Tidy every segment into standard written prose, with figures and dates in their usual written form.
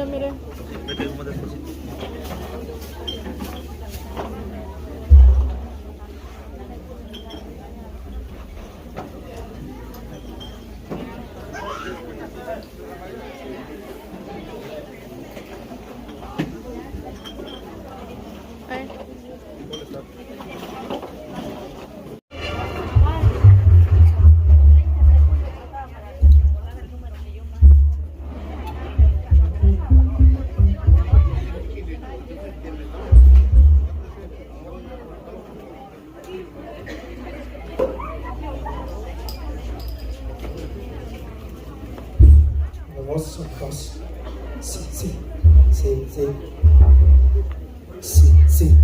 Mira, mira. Vete más despacito. Dos. Sí. Sí.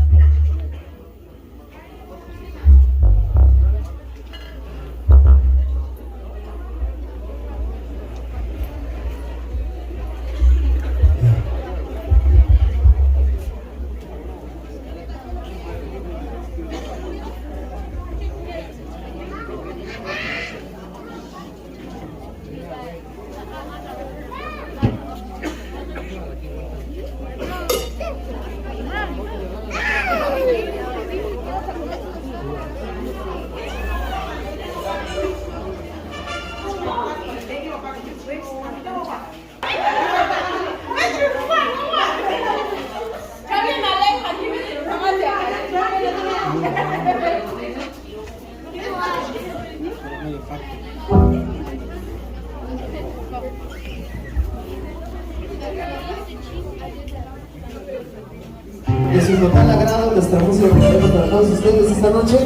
De su total agrado, nuestra música para todos ustedes esta noche.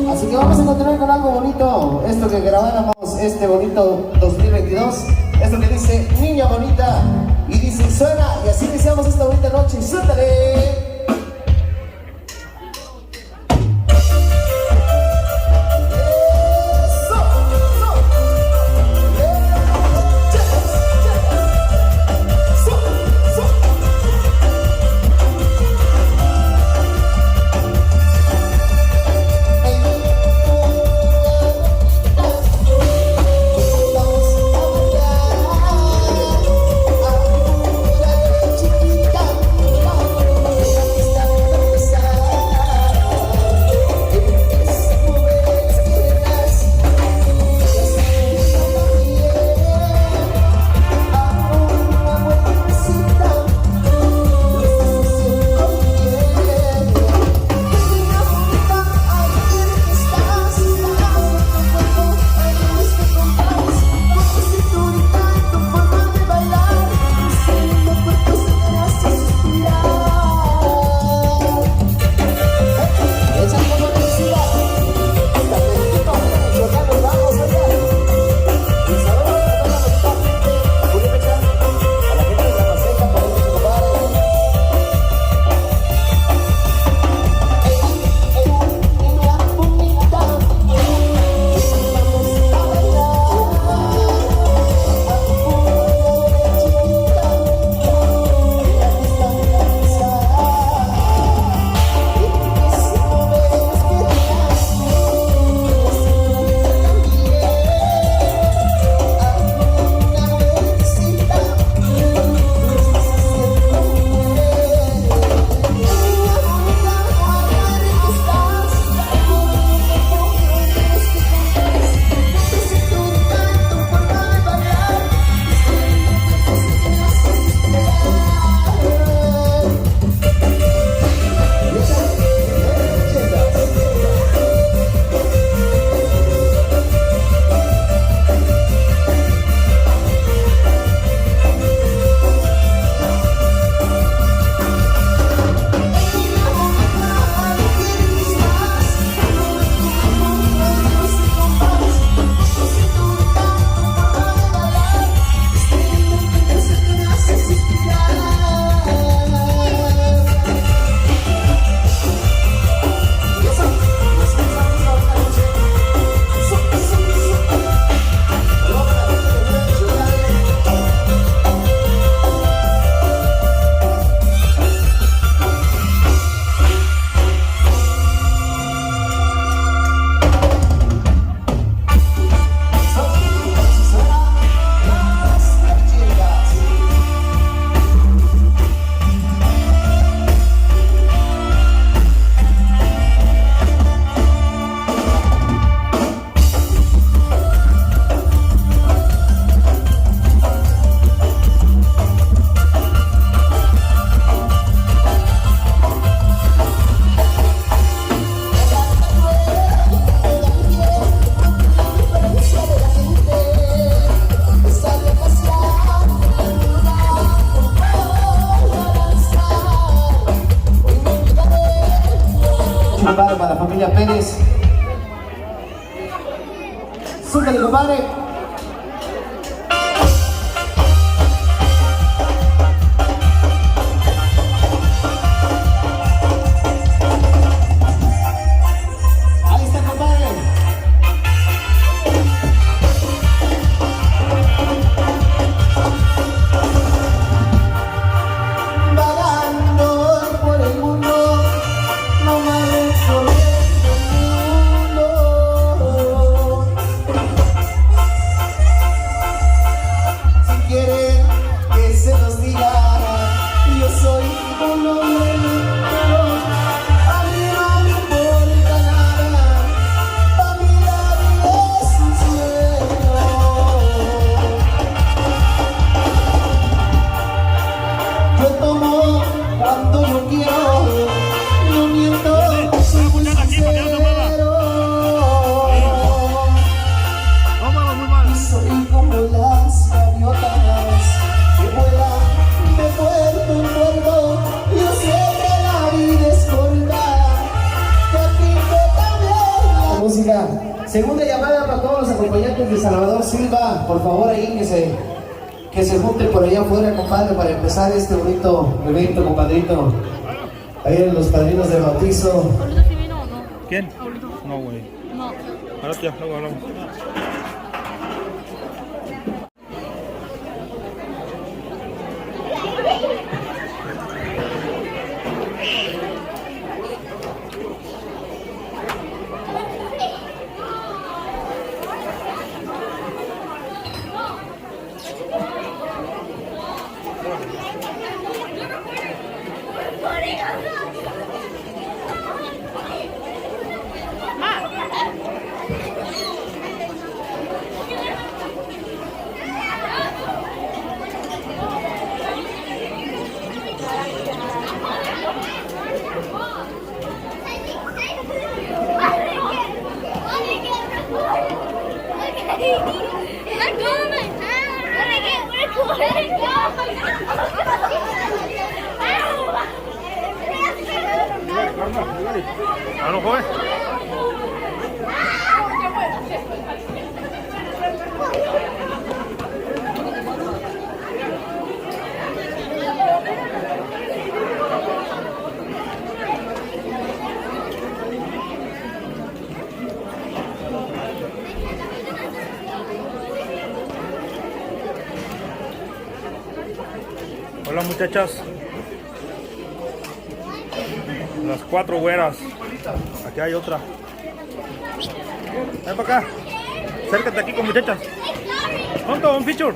Así que vamos a continuar con algo bonito. Esto que grabáramos este bonito 2022. Esto que dice Niña Bonita. Y dice suena. Y así iniciamos esta bonita noche. ¡Suéltale! mucho, compadre, para la familia Pérez. Súbele, compadre. Ahí está, compadre. Vagando por el mundo, no me recorriendo el mundo. Si quieren que se los diga, yo soy un hombre limpio. A mí no me importa nada, a mí la vida es un sueño. Yo tomo cuando yo quiero, no miento, soy muy sincero. Y soy como las gaviotas que vuelan de puerto en puerto. Yo sé que la vida es corta, que aquí te también la música. Segunda llamada para todos los acompañantes de Salvador Silva. Por favor, ahí que se junten por allá afuera, compadre, para empezar este bonito evento, compadrito. Ahí en los padrinos de bautizo. ¿Ahorita sí vino o no? ¿Quién? ¿Ahorita? No, güey. No. Ahora ya, luego hablamos. Aló, joven. Hola, muchachas. Las 4 güeras. Aquí hay otra. Ven para acá. Acércate aquí con muchachas. Pronto, un feature.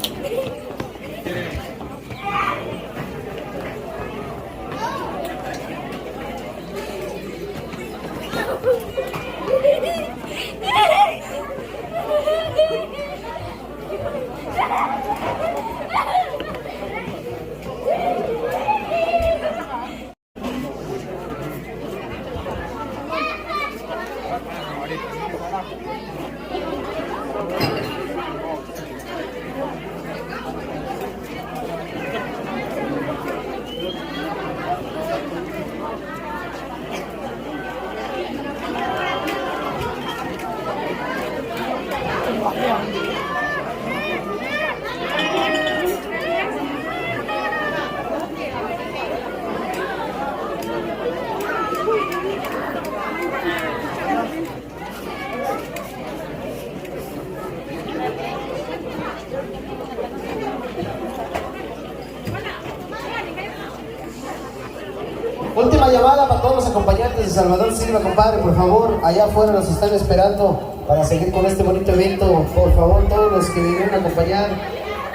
Última llamada para todos los acompañantes de Salvador Silva, compadre, por favor, allá afuera nos están esperando para seguir con este bonito evento. Por favor, todos los que vinieron a acompañar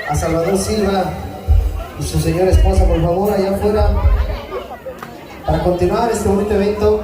a Salvador Silva y su señora esposa, por favor, allá afuera, para continuar este bonito evento.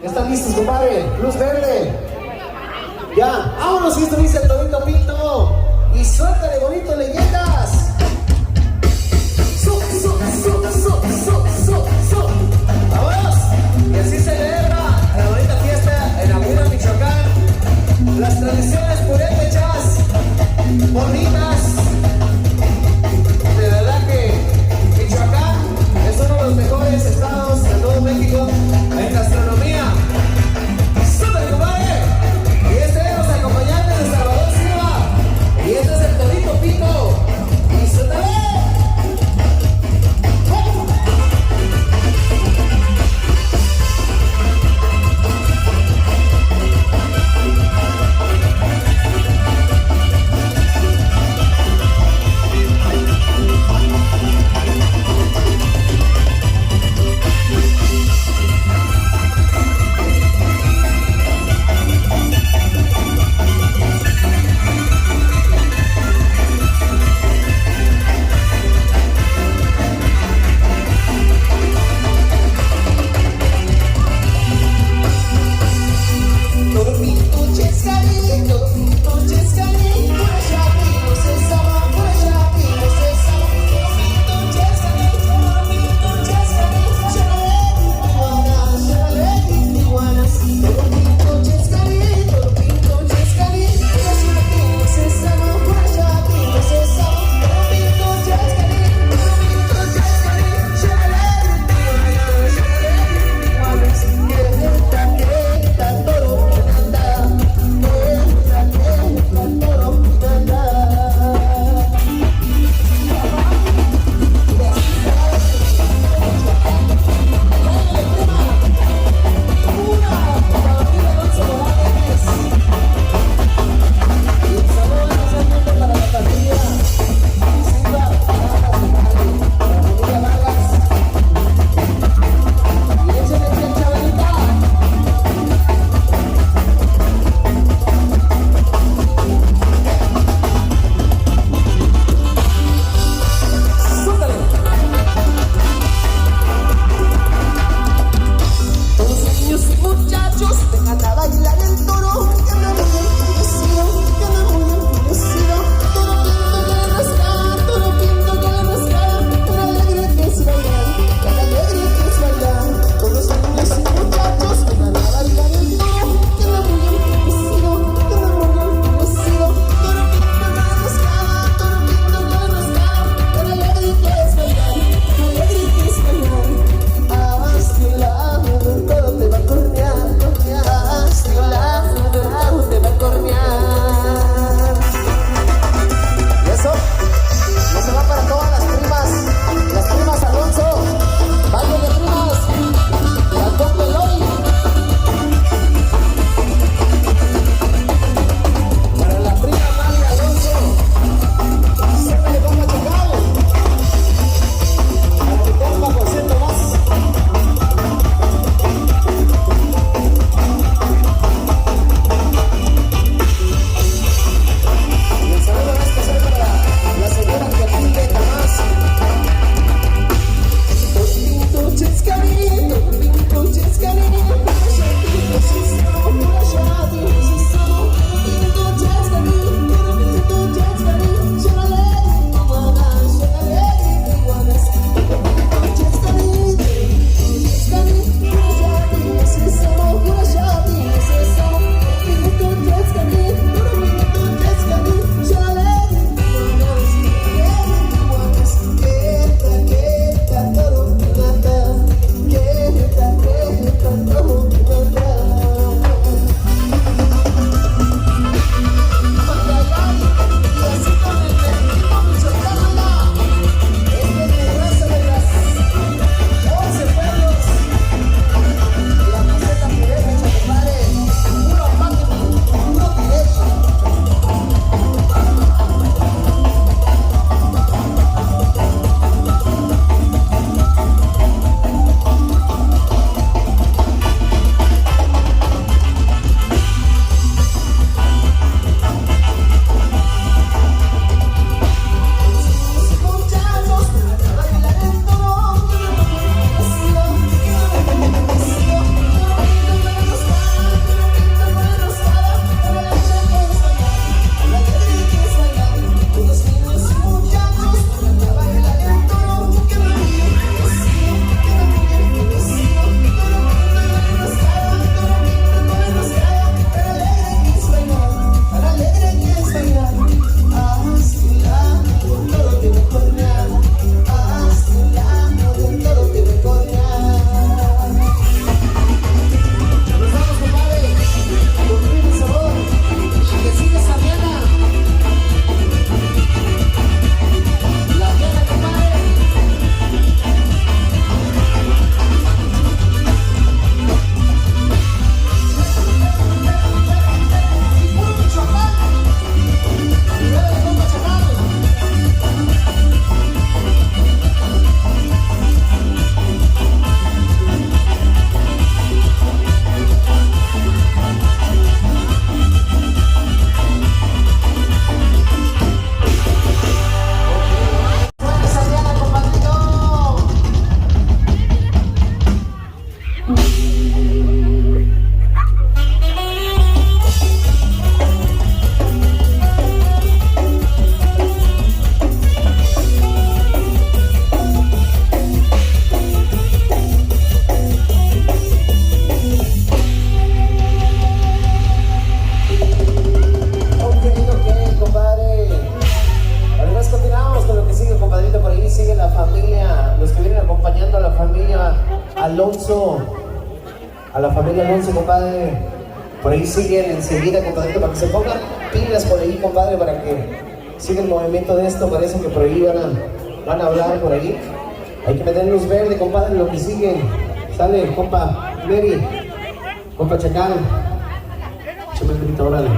¿Están listos, compadre? Luz verde. Ya, vámonos, y esto dice el Torito Pinto. Y suéltale bonito, leyendas. Vámonos. Y así celebra la bonita fiesta en Aguila, Michoacán. Las tradiciones purépechas, bonitas. De verdad que Michoacán es uno de los mejores estados de todo México en gastronomía. ¡Súper, compadre! Y este es los acompañantes de Salvador Silva. Y este es el Torito Pinto. ¡Y suéltale! Alonso, a la familia Alonso, compadre. Por ahí siguen enseguida, compadre, para que se pongan pilas por ahí, compadre, para que siga el movimiento de esto. Parece que por ahí van a hablar por ahí. Hay que meter luz verde, compadre, lo que sigue. Sale, compa Mary, compa Chacal. Échame el grito, órale.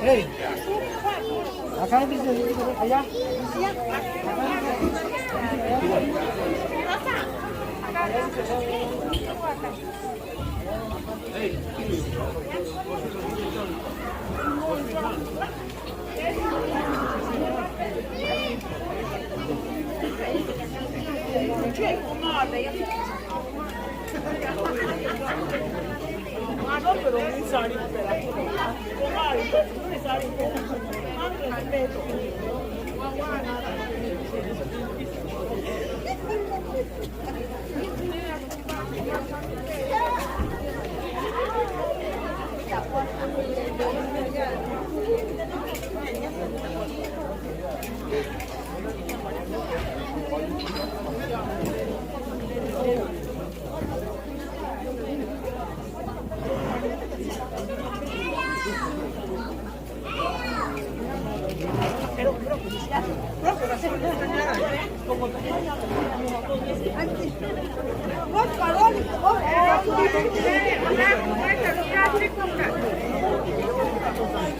Hey. Acá dice, allá.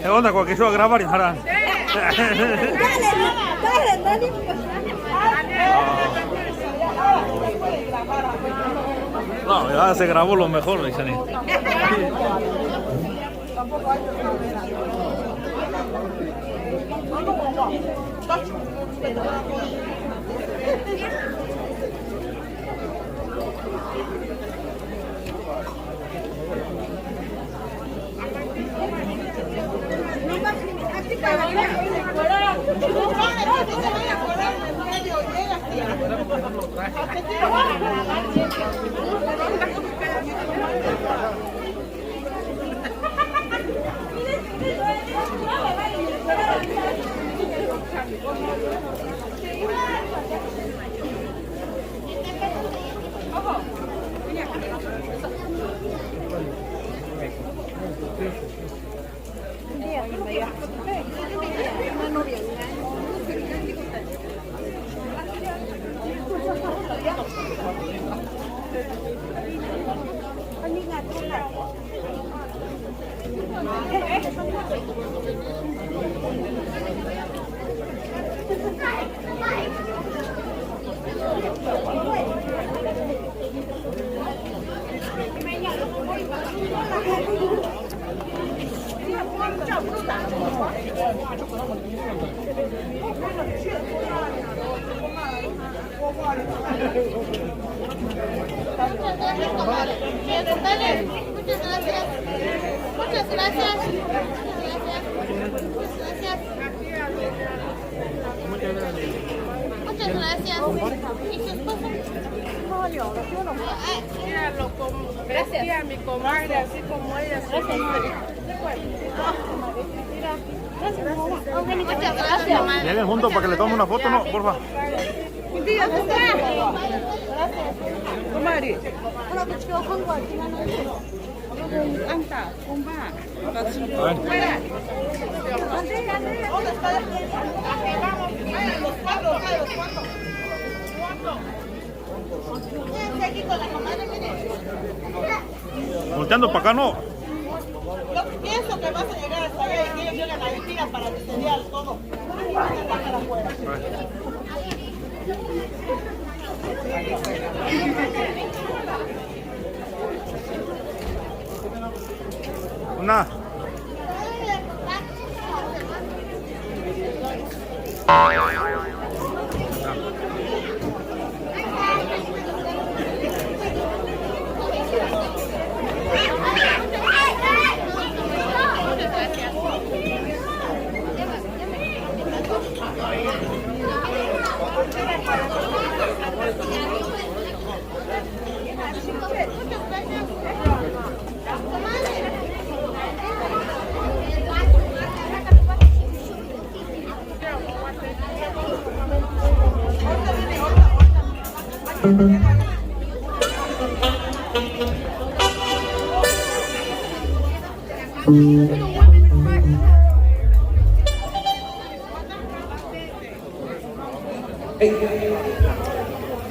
¿Qué onda? Cualquier cosa a grabar y harán. No, ya se grabó lo mejor, Isani. Muchas gracias. Muchas gracias. ¿Y su esposo? Míralo como gracias a mi comadre, así como ella. Muchas gracias, mamá. Lleguen juntos para que le tome una foto, ¿no? Porfa. comadre. Volteando para acá, ¿no? Yo pienso que vas a llegar hasta allá y que ellos llegan a Argentina para que se vea todo. Una.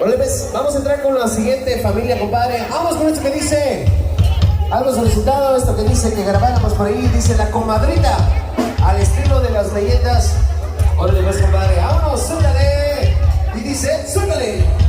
Órale, pues, vamos a entrar con la siguiente familia, compadre. Vamos con esto que dice, algo solicitado, esto que dice que grabáramos por ahí, dice la comadrita, al estilo de las leyendas. Órale, pues, compadre, vámonos, suéltale. Y dice, suéltale.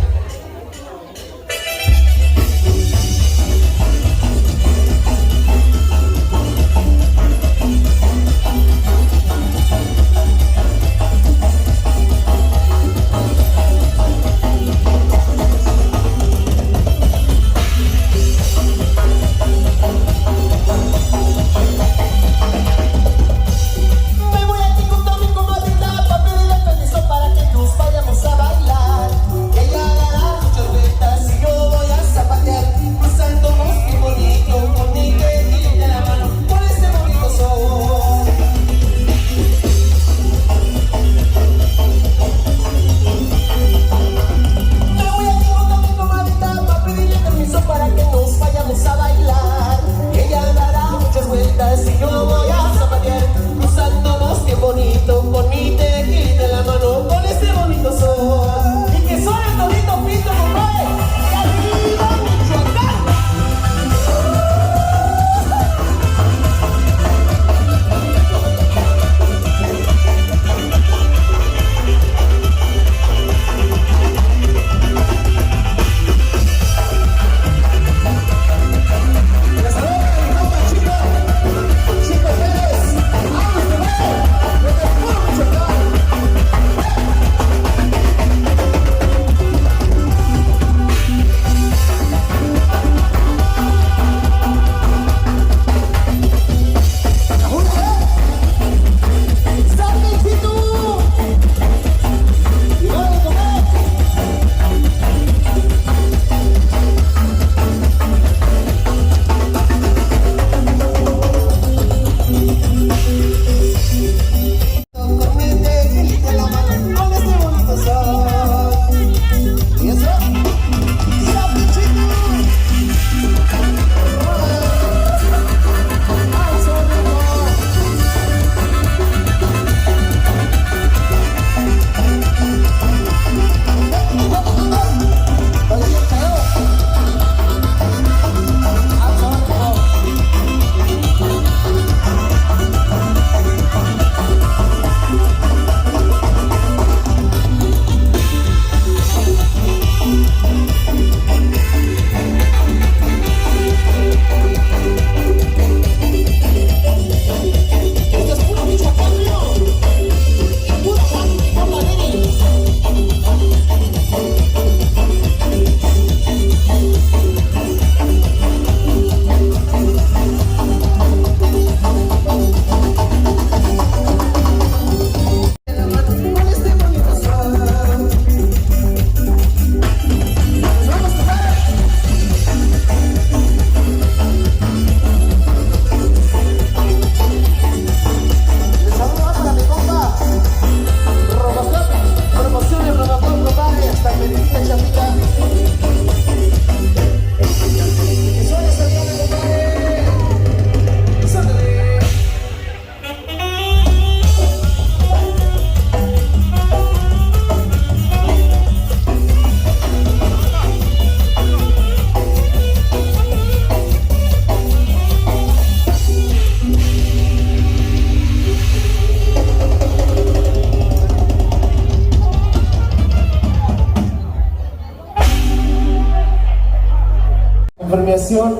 Confirmación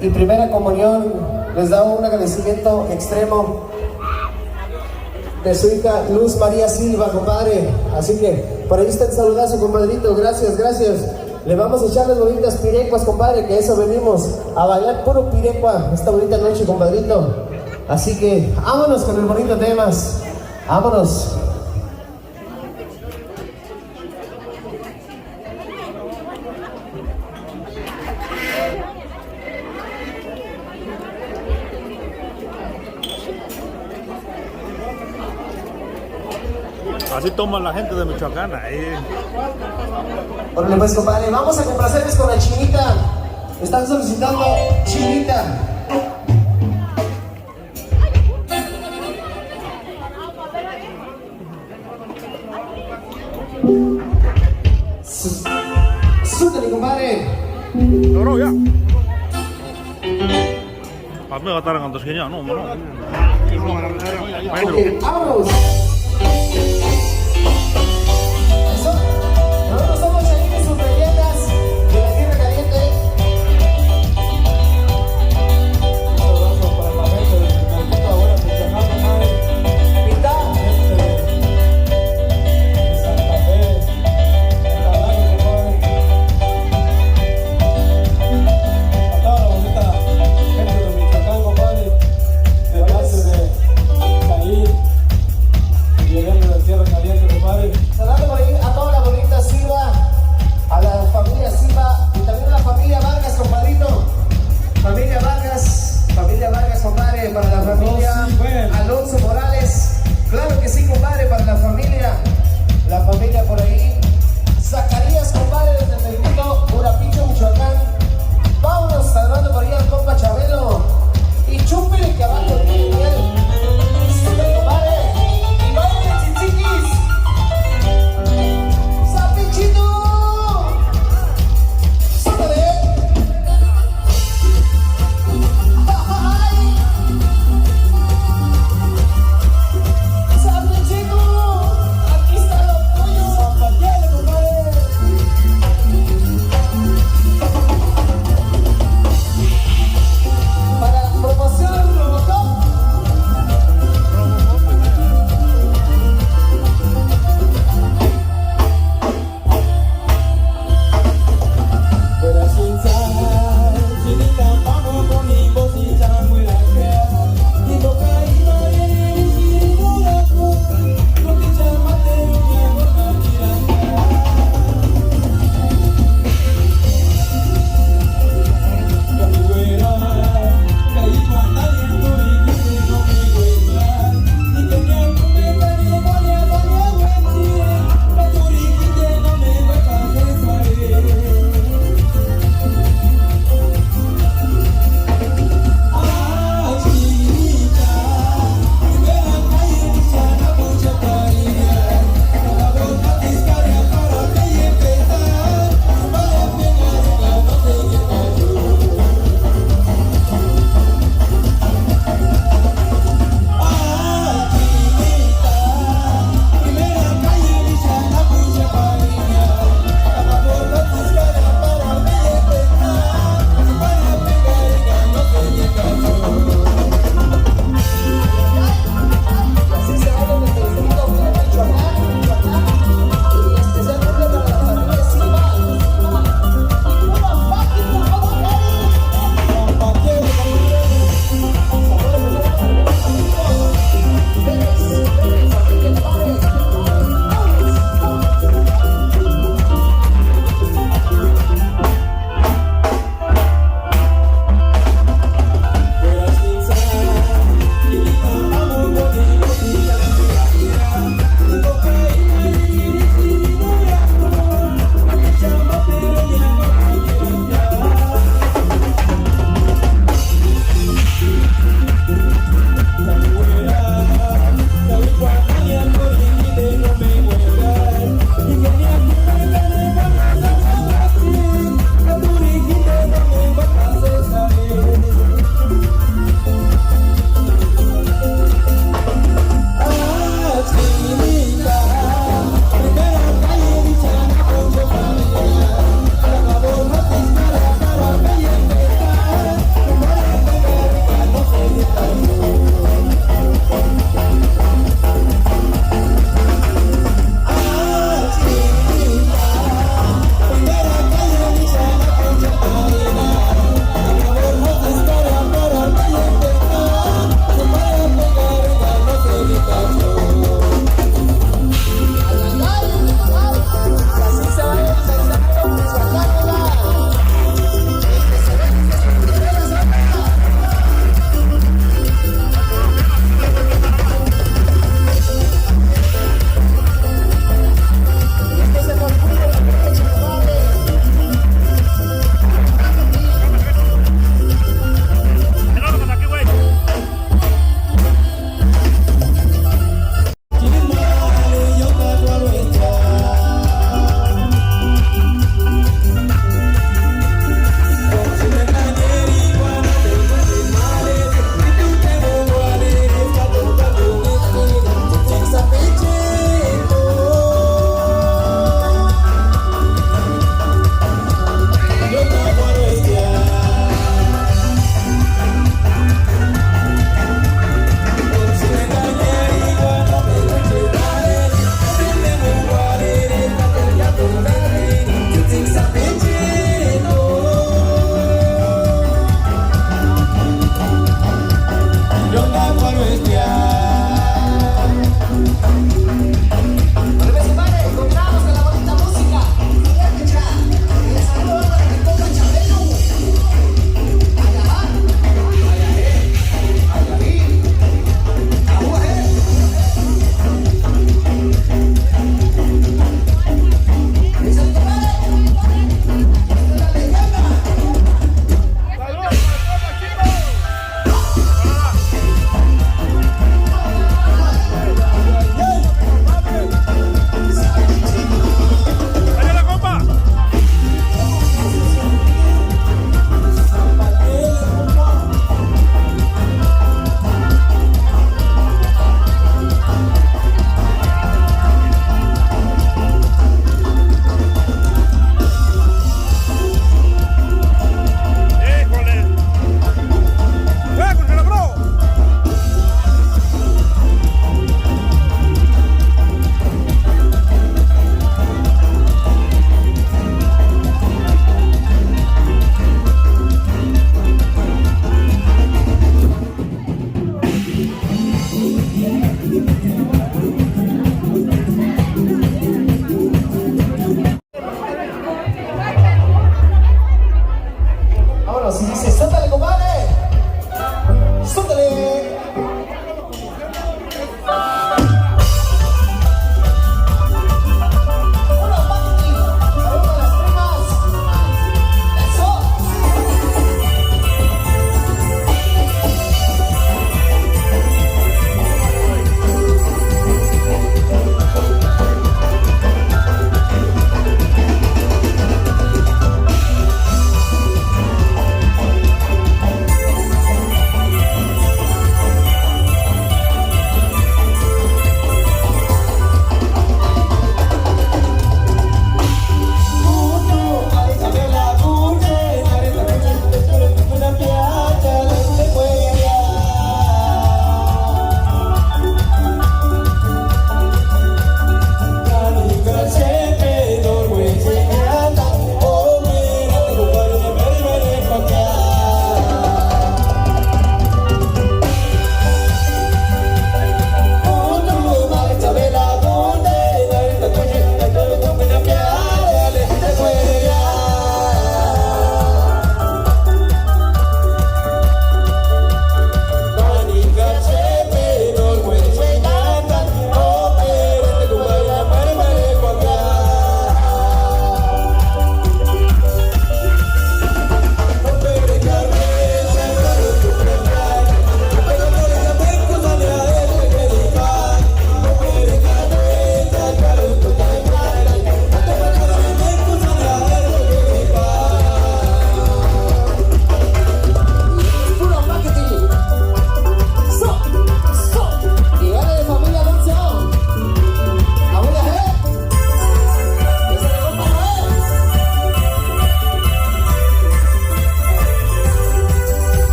y primera comunión, les da un agradecimiento extremo de su hija Luz María Silva, compadre. Así que por ahí está el saludazo, compadrito. Gracias, gracias. Le vamos a echar las bonitas pirecuas, compadre, que eso venimos a bailar puro pirecua esta bonita noche, compadrito. Así que vámonos con el bonito temas. Vámonos. Así toma la gente de Michoacán. Órale, pues, compadre, vamos a complacerles con la Chinita. Están solicitando Chinita. Suéltale, compadre. Logró ya. 밥매가 따라간다 그냥 너무 많아. Ok, vámonos. Eso. Nosotros somos ahí sus leyendas de la tierra caliente. Un abrazo para la gente de Caliente, ahora mencionando, madre. Mitad. De Santa Fe. De Tablaco, compadre. A toda la bonita gente de Michoacán, compadre. De base de Caín.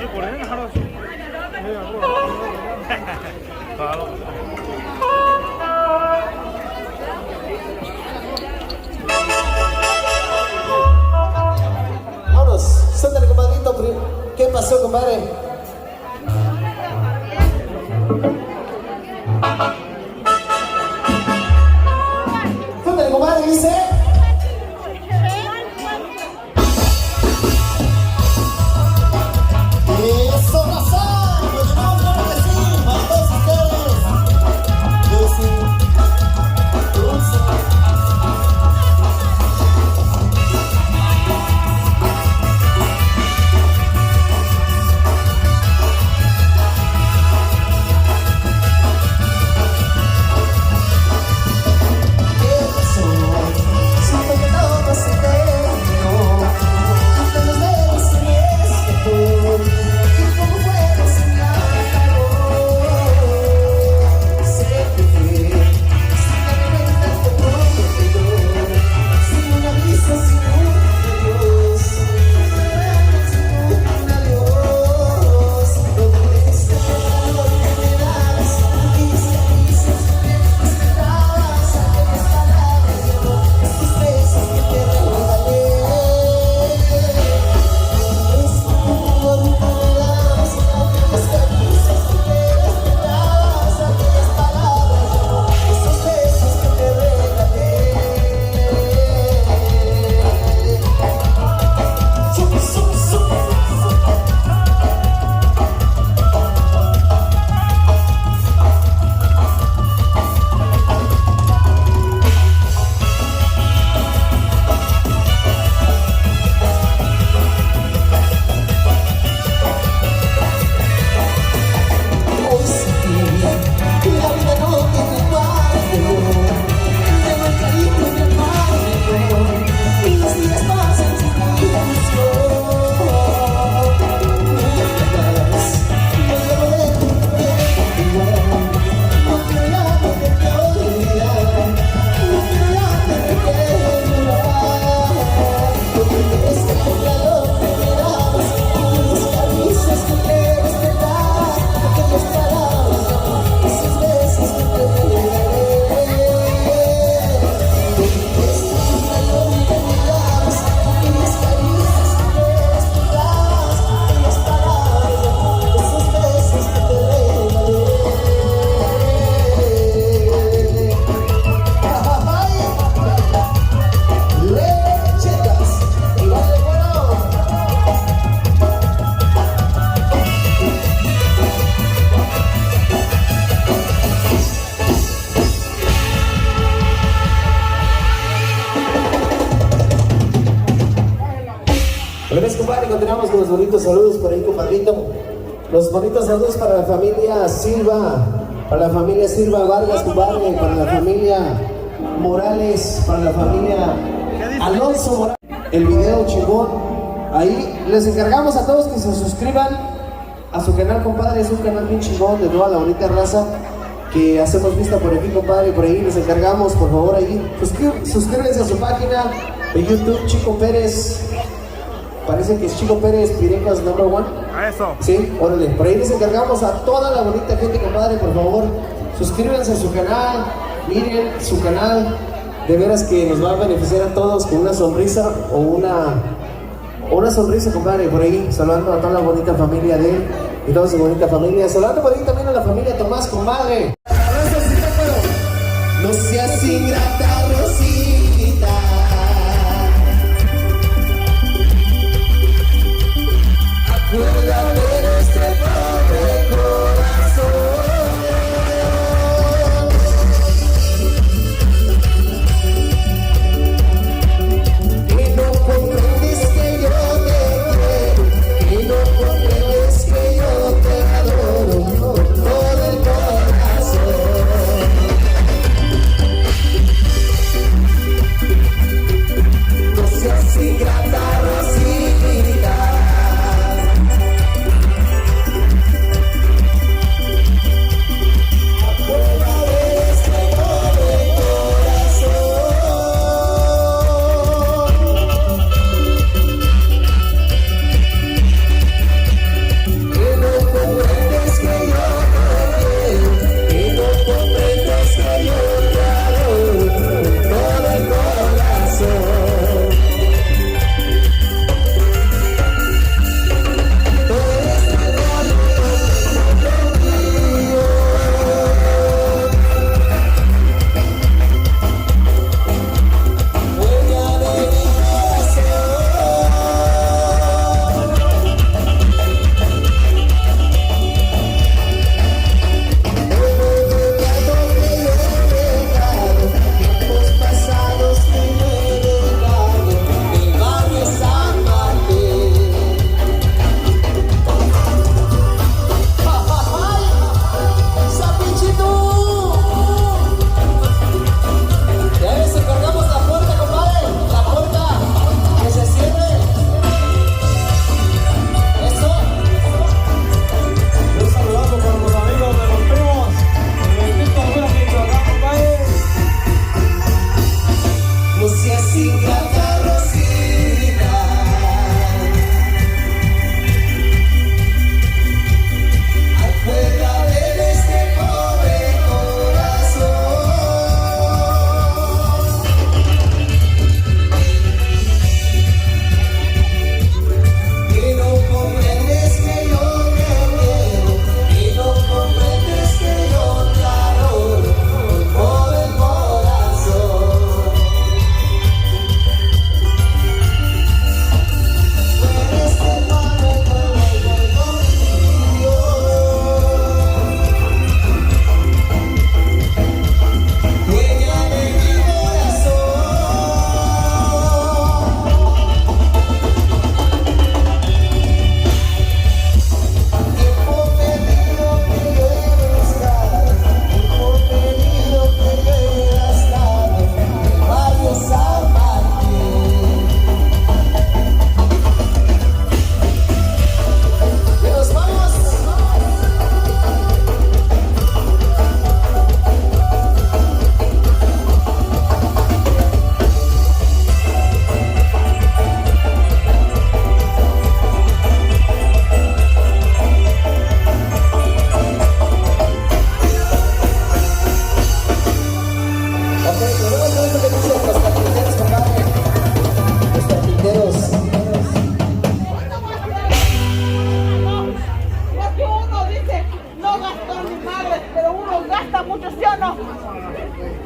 이 고래는 하나씩. 바로. Vámonos, suéltale, compadrito. ¿Qué pasó, compadre? Suéltale, compadre, dice. Eso pasó, lo llevamos claro que sí, para todos ustedes. Dulce, dulce. Gracias, compadre. Continuamos con los bonitos saludos por ahí, compadrito. Los bonitos saludos para la familia Silva, para la familia Silva Vargas, compadre, para la familia Morales, para la familia Alonso Morales. El video chingón. Ahí les encargamos a todos que se suscriban a su canal, compadre. Es un canal bien chingón de toda la bonita raza que hacemos vista por aquí, compadre. Por ahí les encargamos, por favor, ahí suscríbanse a su página de YouTube, Chico Pérez. Parece que es Chico Pérez Pirecas #1. A eso. Sí, órale. Por ahí les encargamos a toda la bonita gente, compadre. Por favor, suscríbanse a su canal. Miren su canal. De veras que nos va a beneficiar a todos con una sonrisa o una sonrisa, compadre. Por ahí, saludando a toda la bonita familia de él y toda su bonita familia. Saludando por ahí también a la familia Tomás, compadre. No seas ingrata, Rosita. Acuérdate de este pobre corazón. Que no comprendes que yo te quiero, que no comprendes que yo te adoro con todo el corazón.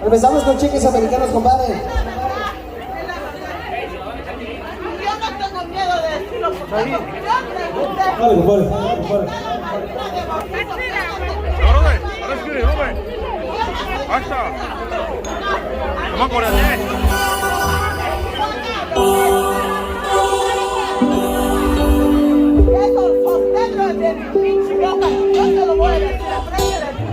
Empezamos con cheques americanos, compadre. Yo no tengo miedo de decirlo porque yo pregunté. Dale, compadre. Robert, let's get it, Robert. Basta. Vamos a correr, Eso, sosténlo de mi pinche boca. Yo te lo voy a decir a frente de ti.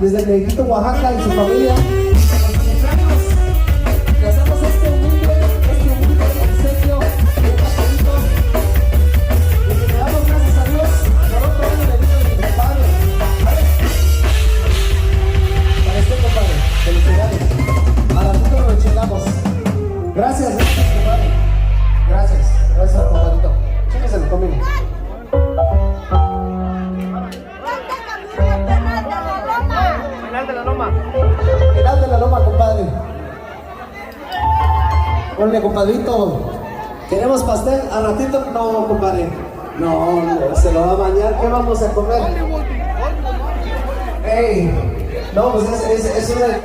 desde Negrito, Oaxaca y su familia. Le hacemos este humilde obsequio, un pastelito, y que le damos gracias a Dios por otro año de vida de mi compadre. ¿Vale? Para este compadre, felicidades. A la ratito lo chingamos. Gracias, compadre. Gracias, compadrito. Chéquenselo conmigo. Final de la loma. Final de la loma, compadre. Ponle, compadrito. ¿Queremos pastel? Al ratito no, compadre. No, se lo va a bañar. ¿Qué vamos a comer? ¡Ey! No, pues es una...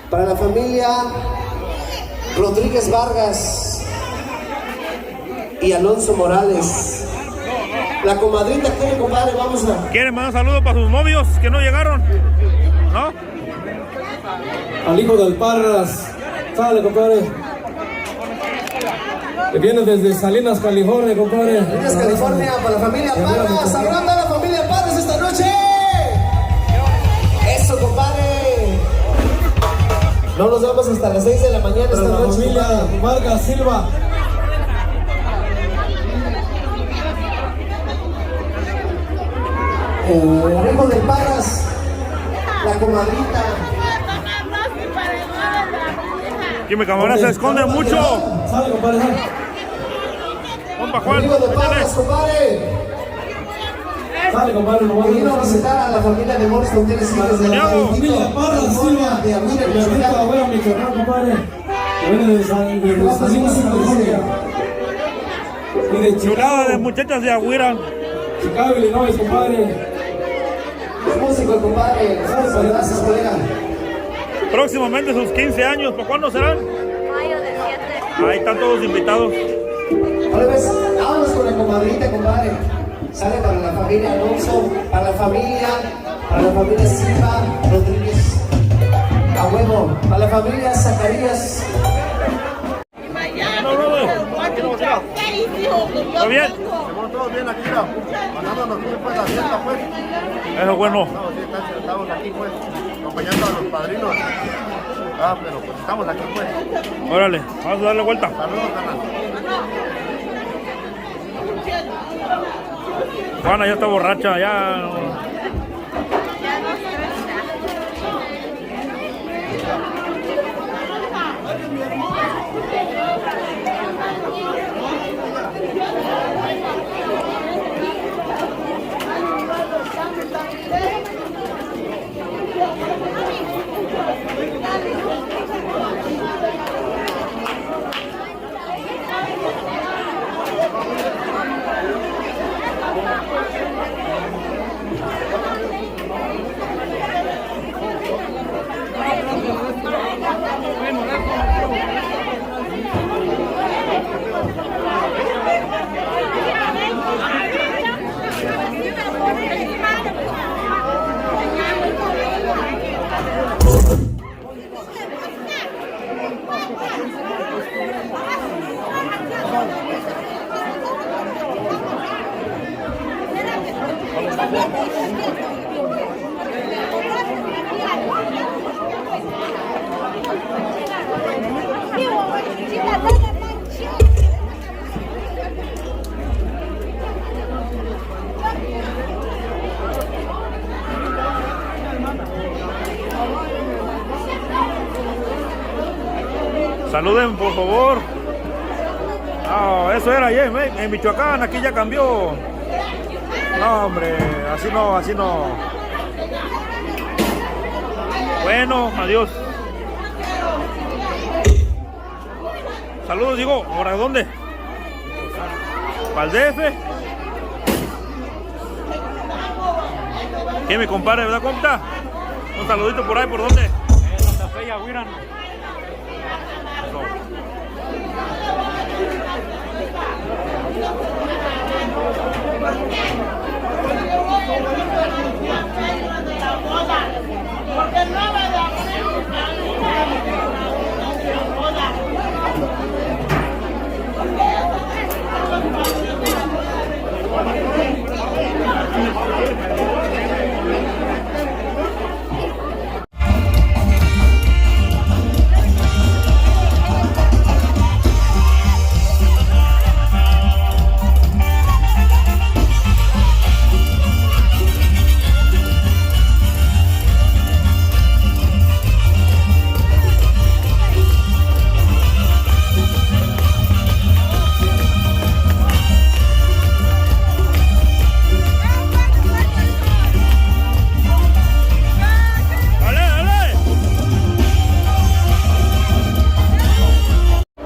Para la familia Rodríguez Vargas y Alonso Morales. La comadrita quiere, compadre, vamos a... ¿Quieren mandar saludos para sus novios que no llegaron? ¿No? Al hijo del Parras. Sale, compadre. Que viene desde Salinas, California, compadre. Salinas, California, para la familia Parras. Saludando a la familia Parras esta noche. Eso, compadre. No nos vemos hasta las 6 de la mañana esta Para la noche, familia compadre. Vargas Silva. El hijo del Parras. La comadrita. Aquí mi camarada se esconde mucho. Sale, compadre, sale. Compa El Juan, hijo de Parras, compadre. Sale, compadre, no Que vino a visitar a la familia de Morris González Hijas de la familia Parras Silva. de Amira, Mi amigo abuelo, mi carnal, compadre. Que viene desde Salinas, California. Y de chulada de Chicago, muchachas de Agüira. Chicago, Illinois, compadre. músico, compadre. Gracias, colega. Próximamente sus 15 años. ¿Por cuándo serán? Mayo de 7. Ahí están todos invitados. Ahora ves, vámonos con la comadrita, compadre. Sale para la familia Alonso, para la familia Silva Rodríguez. A huevo, para la familia Zacarías. No, brother. ¿Todo bien? Todo bien aquí, mira, mandándonos pues la fiesta, pues. Eso es bueno. No, sí, estamos aquí, pues, acompañando a los padrinos. Pero pues estamos aquí, pues. Órale, vamos a darle vuelta. Saludos, canal. Juana ya está borracha, ya. Saluden, por favor. No, eso era ayer en Michoacán, aquí ya cambió. No, hombre, así no, así no. Bueno, adiós. Saludos, digo, ¿ahora dónde? ¿Para el DF? ¿Qué, mi compadre, verdad, compa? Un saludito por ahí, ¿por dónde? Santa Fe y Agüiran. Porque no va de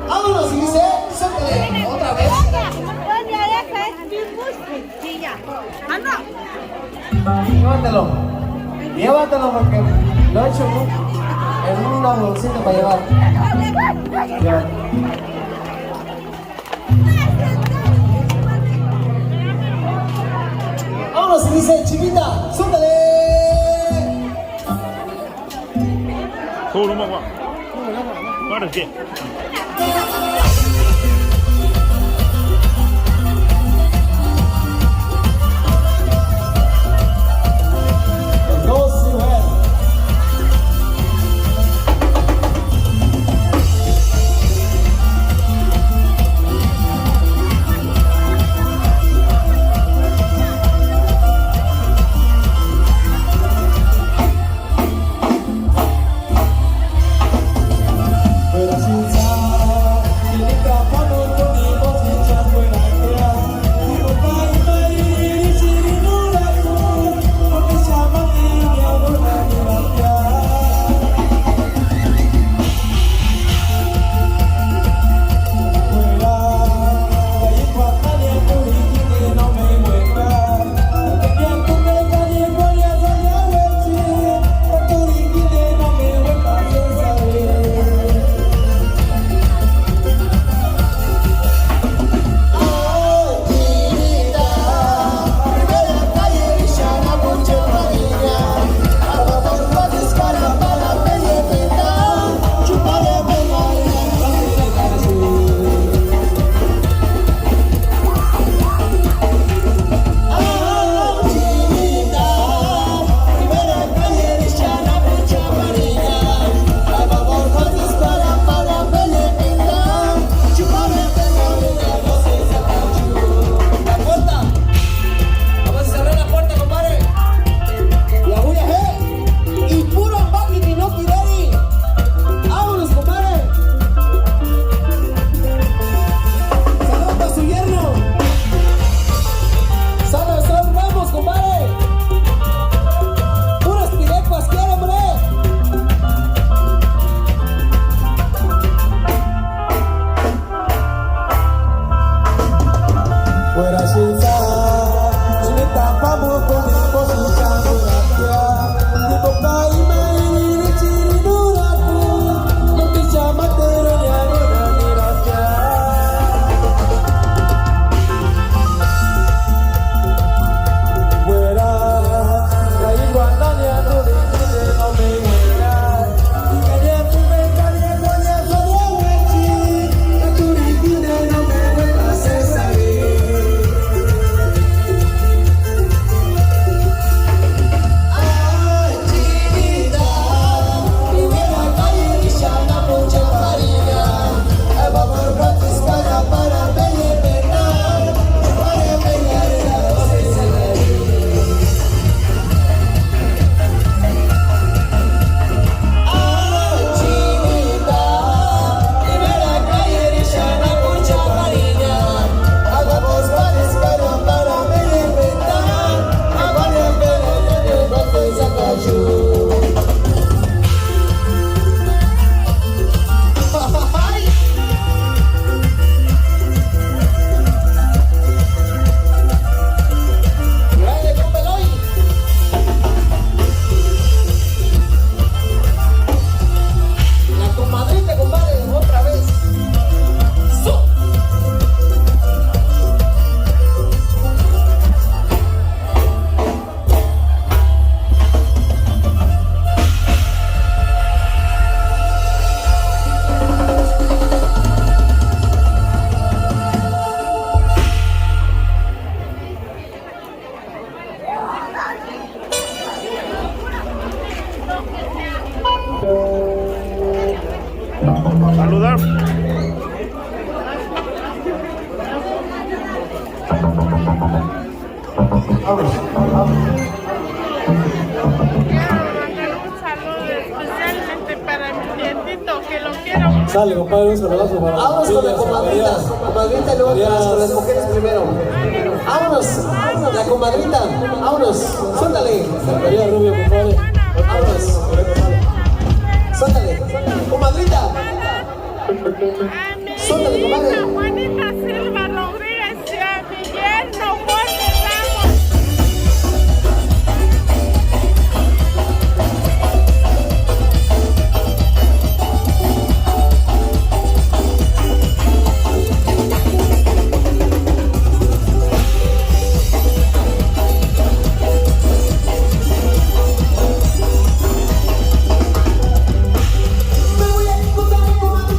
Vámonos, y dice, suéltale otra vez. Llévatelo. Llévatelo porque lo he hecho en una bolsita para llevar. Ya. Ahora sí. Saludar. Especialmente para mi nietito, que lo quiero mucho. Sale, compadre, un saludazo para Vámonos con la comadrita. Comadrita y luego con las mujeres primero. Vámonos, la comadrita. Vámonos, suéltale. María Rubio, compadre. Vámonos. Suéltale. Comadrita. A mi Suéltale, comadre. hija Juanita Silva Rodríguez y a mi yerno Jorge Ramos. Me voy a contar, comadre.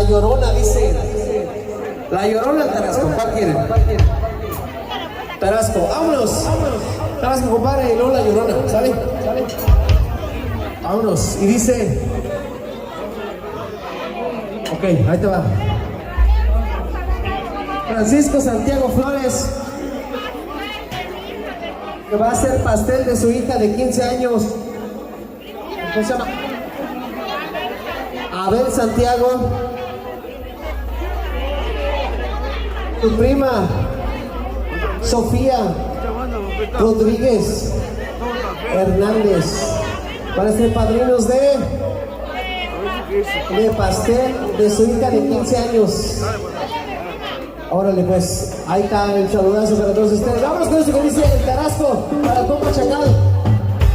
La Llorona, dice. La Llorona, Tarasco. ¿Cuál quieren? Tarasco, vámonos. Tarasco, compadre, y luego La Llorona. ¿Sale? Vámonos. Y dice... Ok, ahí te va. Francisco Santiago Flores, que va a hacer pastel de su hija de 15 años. ¿Cómo se llama? Abel Santiago. Tu prima Sofía Rodríguez Hernández van a ser padrinos de pastel de su hija de 15 años. Órale, pues, ahí está el saludazo para todos ustedes. Vámonos con eso que dice el Tarasco para el compa Chacal.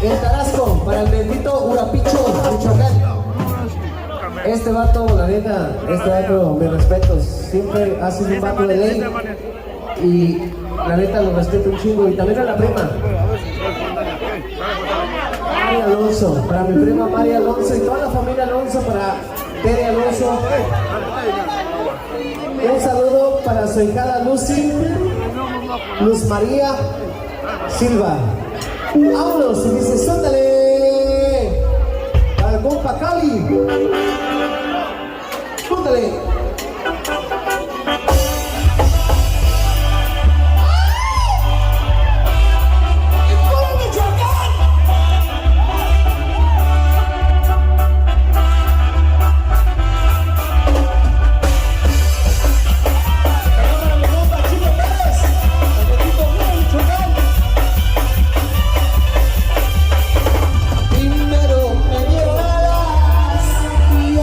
El Tarasco para el bendito Urapicho, Michoacán. Este vato, la neta, mis respetos. Siempre ha sido un vato de ley. Y la neta lo respeto un chingo. Y también a la prima María Alonso, para mi prima María Alonso y toda la familia Alonso, para Tere Alonso. Un saludo para su hijada Lucy, Luz María Silva. Vámonos, y dice, suéltale. Para el compa Cali. Suéltale. Primero me dieron alas y